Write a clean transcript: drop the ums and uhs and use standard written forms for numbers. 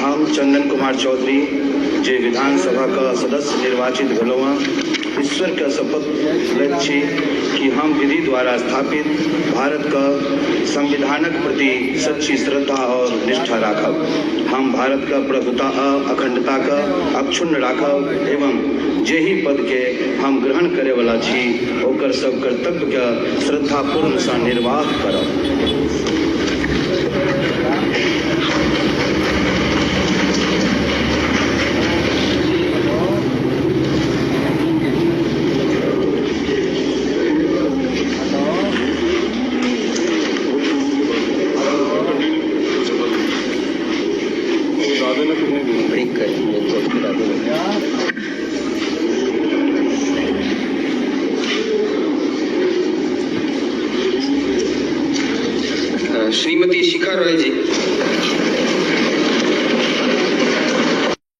हम चंदन कुमार चौधरी जे विधानसभा का सदस्य निर्वाचित भेलौं, ईश्वर के शपथ लैत छी कि हम विधि द्वारा स्थापित भारत का संविधानक प्रति सच्ची श्रद्धा और निष्ठा राखब। हम भारत का प्रभुता आ अखंडता का अक्षुण्ण राखब एवं जेहि पद के हम ग्रहण करे वाला छी ओकर सब कर्तव्य के श्रद्धापूर्ण सा निर्वाह करब। ब्रेक कर